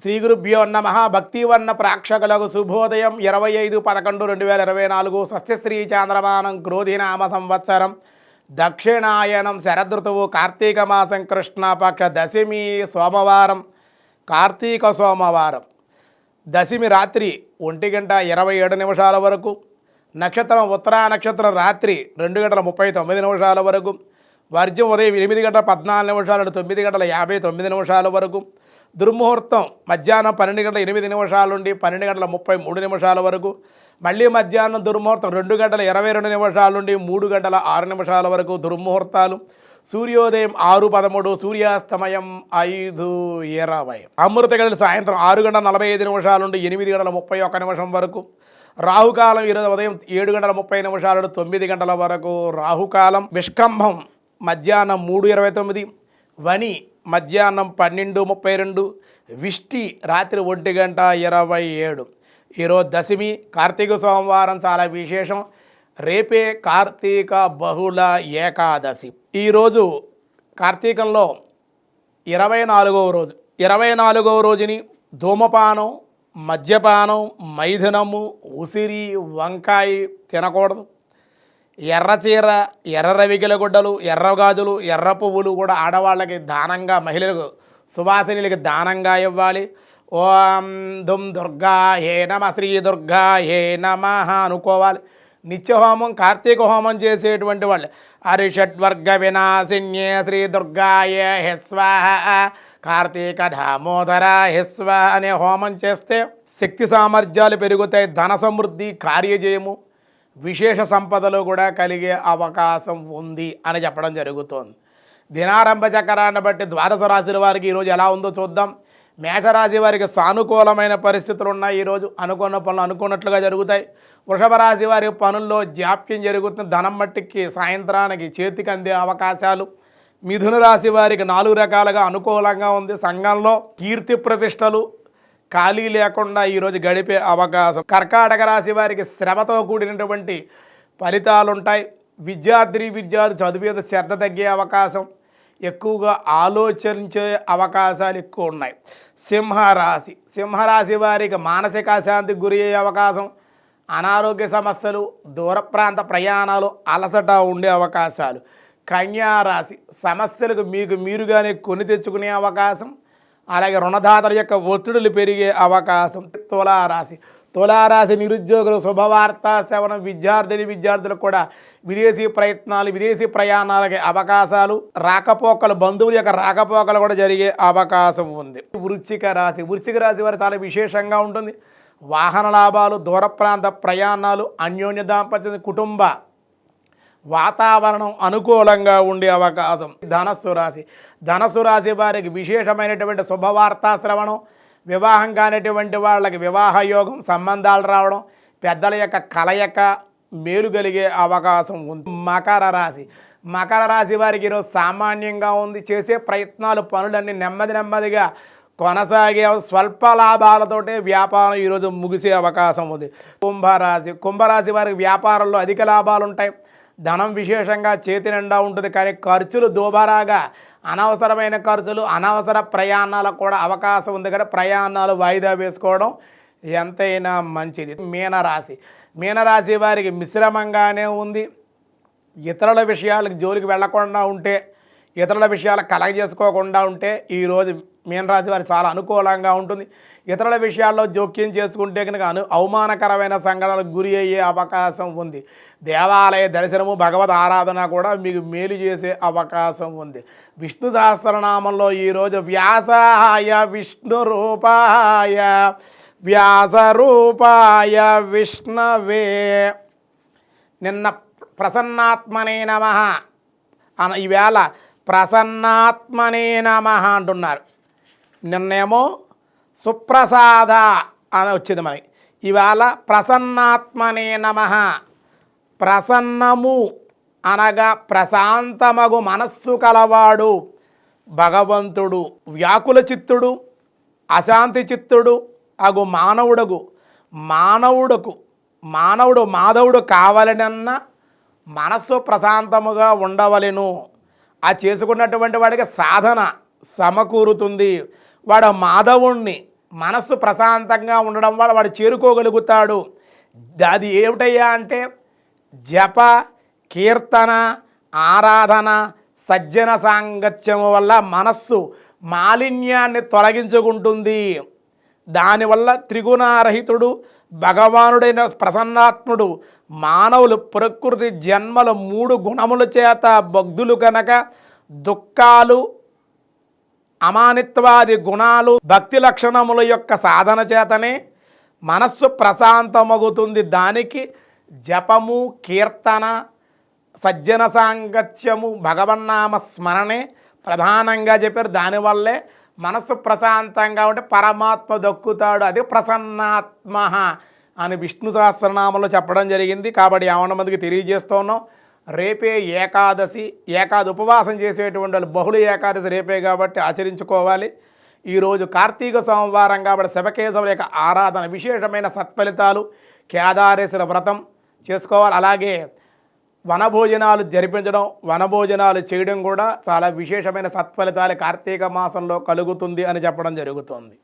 శ్రీ గురుభ్యో నమ. భక్తివర్ణ ప్రేక్షకులకు శుభోదయం. 25/11/2024 స్వస్తి శ్రీ చాంద్రమానం క్రోధినామ సంవత్సరం దక్షిణాయనం శరదృతువు కార్తీక మాసం కృష్ణపక్ష దశమి సోమవారం కార్తీక సోమవారం. దశమి రాత్రి 1:27 వరకు, నక్షత్రం ఉత్తరా నక్షత్రం రాత్రి 2:39 వరకు, వర్జ్యం ఉదయం 8:14 నుండి 9:59 వరకు, దుర్ముహూర్తం మధ్యాహ్నం 12:08 నుండి 12:33 వరకు, మళ్ళీ మధ్యాహ్నం దుర్ముహూర్తం 2:22 నుండి 3:06 వరకు దుర్ముహూర్తాలు. సూర్యోదయం 6:13, సూర్యాస్తమయం 5:20. అమృత గడియలు సాయంత్రం 6:45 నుండి 8:31 వరకు. రాహుకాలం ఈరోజు ఉదయం 7:30 నుండి 9 వరకు రాహుకాలం. విష్కంభం మధ్యాహ్నం 3:29, వని మధ్యాహ్నం 12:32, విష్టి రాత్రి 1:27. ఈరోజు దశమి కార్తీక సోమవారం చాలా విశేషం. రేపే కార్తీక బహుళ ఏకాదశి. ఈరోజు కార్తీకంలో 24వ రోజు. 24వ రోజుని ధూమపానం, మద్యపానం, మైథునము, ఉసిరి, వంకాయ తినకూడదు. ఎర్ర చీర, ఎర్ర రవికిల గుడ్డలు, ఎర్ర గాజులు, ఎర్ర పువ్వులు కూడా ఆడవాళ్ళకి దానంగా, మహిళలకు సువాసినులకి దానంగా ఇవ్వాలి. ఓం దుమ్ దుర్గా హే నమ, శ్రీ దుర్గా హే నమ అనుకోవాలి. నిత్యహోమం, కార్తీక హోమం చేసేటువంటి వాళ్ళు అరిషడ్వర్గ వినాశిన్యే శ్రీ దుర్గాయ హెస్వాహ, కార్తీక దామోదర హెస్వాహ అనే హోమం చేస్తే శక్తి సామర్థ్యాలు పెరుగుతాయి. ధన సమృద్ధి, కార్యజయము, విశేష సంపదలు కూడా కలిగే అవకాశం ఉంది అని చెప్పడం జరుగుతోంది. దినారంభ చక్రాన్ని బట్టి ద్వాదశ రాశుల వారికి ఈరోజు ఎలా ఉందో చూద్దాం. మేఘరాశి వారికి సానుకూలమైన పరిస్థితులు ఉన్నాయి. ఈరోజు అనుకున్న పనులు అనుకున్నట్లుగా జరుగుతాయి. వృషభ రాశి వారి పనుల్లో జాప్యం జరుగుతుంది. ధనం మట్టికి సాయంత్రానికి చేతికి అందే అవకాశాలు. మిథున రాశి వారికి 4 రకాలుగా అనుకూలంగా ఉంది. సంఘంలో కీర్తి ప్రతిష్టలు, ఖాళీ లేకుండా ఈరోజు గడిపే అవకాశం. కర్కాటక రాశి వారికి శ్రమతో కూడినటువంటి ఫలితాలు ఉంటాయి. విద్యార్థి చదువు శ్రద్ధ తగ్గే అవకాశం, ఎక్కువగా ఆలోచించే అవకాశాలు ఎక్కువ ఉన్నాయి. సింహరాశి వారికి మానసిక అశాంతికి గురి అయ్యే అవకాశం, అనారోగ్య సమస్యలు, దూర ప్రాంత ప్రయాణాలు, అలసట ఉండే అవకాశాలు. కన్యారాశి సమస్యలకు మీరుగానే కొని తెచ్చుకునే అవకాశం, అలాగే రుణదాతల యొక్క ఒత్తిడులు పెరిగే అవకాశం. తులారాశి నిరుద్యోగులు శుభవార్త శ్రవణం. విద్యార్థులకు కూడా విదేశీ ప్రయత్నాలు, విదేశీ ప్రయాణాలకి అవకాశాలు, రాకపోకలు, బంధువుల యొక్క రాకపోకలు కూడా జరిగే అవకాశం ఉంది. వృశ్చిక రాశి వారు చాలా విశేషంగా ఉంటుంది. వాహన లాభాలు, దూర ప్రాంత ప్రయాణాలు, అన్యోన్య దాంపత్యం, కుటుంబ వాతావరణం అనుకూలంగా ఉండే అవకాశం. ధనస్సు రాశి వారికి విశేషమైనటువంటి శుభవార్తా శ్రవణం, వివాహం కానిటువంటి వాళ్ళకి వివాహ యోగం, సంబంధాలు రావడం, పెద్దల యొక్క కలయిక, మేలు కలిగే అవకాశం ఉంది. మకర రాశి వారికి ఈరోజు సామాన్యంగా ఉంది. చేసే ప్రయత్నాలు, పనులన్నీ నెమ్మదిగా కొనసాగే స్వల్ప లాభాలతోటే వ్యాపారం ఈరోజు ముగిసే అవకాశం ఉంది. కుంభరాశి వారికి వ్యాపారంలో అధిక లాభాలు ఉంటాయి. ధనం విశేషంగా చేతి నిండా ఉంటుంది. కానీ ఖర్చులు దోబారాగా, అనవసరమైన ఖర్చులు, అనవసర ప్రయాణాలకు కూడా అవకాశం ఉంది. కానీ ప్రయాణాలు వాయిదా వేసుకోవడం ఎంతైనా మంచిది. మీనరాశి వారికి మిశ్రమంగానే ఉంది. ఇతరుల విషయాలకు జోలికి వెళ్లకుండా ఉంటే, ఇతరుల విషయాలు కలగజేసుకోకుండా ఉంటే ఈరోజు మీనరాశి వారికి చాలా అనుకూలంగా ఉంటుంది. ఇతరుల విషయాల్లో జోక్యం చేసుకుంటే కనుక అవమానకరమైన సంఘటనలకు గురి అయ్యే అవకాశం ఉంది. దేవాలయ దర్శనము, భగవద్ ఆరాధన కూడా మీకు మేలు చేసే అవకాశం ఉంది. విష్ణు సహస్రనామంలో ఈరోజు వ్యాసాయ విష్ణు రూపాయ వ్యాసరూపాయ విష్ణవే నిన్న ప్రసన్నాత్మనే నమః ఈవేళ ప్రసన్నాత్మనే నమః అంటున్నారు. నిన్నేమో సుప్రసాద అని వచ్చింది మనకి. ఇవాళ ప్రసన్నాత్మనే నమః. ప్రసన్నము అనగా ప్రశాంతమగు మనస్సు కలవాడు భగవంతుడు. వ్యాకుల చిత్తుడు, అశాంతి చిత్తుడు అగు మానవుడు మాధవుడు కావాలనన్న మనస్సు ప్రశాంతముగా ఉండవలెను. ఆ చేసుకున్నటువంటి వాడికి సాధన సమకూరుతుంది. వాడు మాధవుణ్ణి మనస్సు ప్రశాంతంగా ఉండడం వల్ల వాడు చేరుకోగలుగుతాడు. అది ఏమిటయ్యా అంటే జప, కీర్తన, ఆరాధన, సజ్జన సాంగత్యము వల్ల మనస్సు మాలిన్యాన్ని తొలగించుకుంటుంది. దానివల్ల త్రిగుణారహితుడు భగవానుడైన ప్రసన్నాత్ముడు మానవులు ప్రకృతి జన్మలు 3 గుణముల చేత బగ్ధులు కనుక దుఃఖాలు, అమానిత్వాది గుణాలు, భక్తి లక్షణముల యొక్క సాధన చేతనే మనస్సు ప్రశాంతమగుతుంది. దానికి జపము, కీర్తన, సజ్జన సాంగత్యము, భగవన్నామ స్మరణే ప్రధానంగా చెప్పారు. దానివల్లే మనస్సు ప్రశాంతంగా ఉంటే పరమాత్మ దక్కుతాడు. అది ప్రసన్నాత్మ అని విష్ణు సహస్రనామంలో చెప్పడం జరిగింది. కాబట్టి యావన మందికి తెలియజేస్తూ ఉన్నాం. రేపే ఏకాదశి. ఉపవాసం చేసేటువంటి వాళ్ళు బహుళ ఏకాదశి రేపే కాబట్టి ఆచరించుకోవాలి. ఈరోజు కార్తీక సోమవారం కాబట్టి శివకేశవుల యొక్క ఆరాధన, విశేషమైన సత్ఫలితాలు, కేదారేశ్వర వ్రతం చేసుకోవాలి. అలాగే వనభోజనాలు జరిపించడం, వనభోజనాలు చేయడం కూడా చాలా విశేషమైన సత్ఫలితాలు కార్తీక మాసంలో కలుగుతుంది అని చెప్పడం జరుగుతుంది.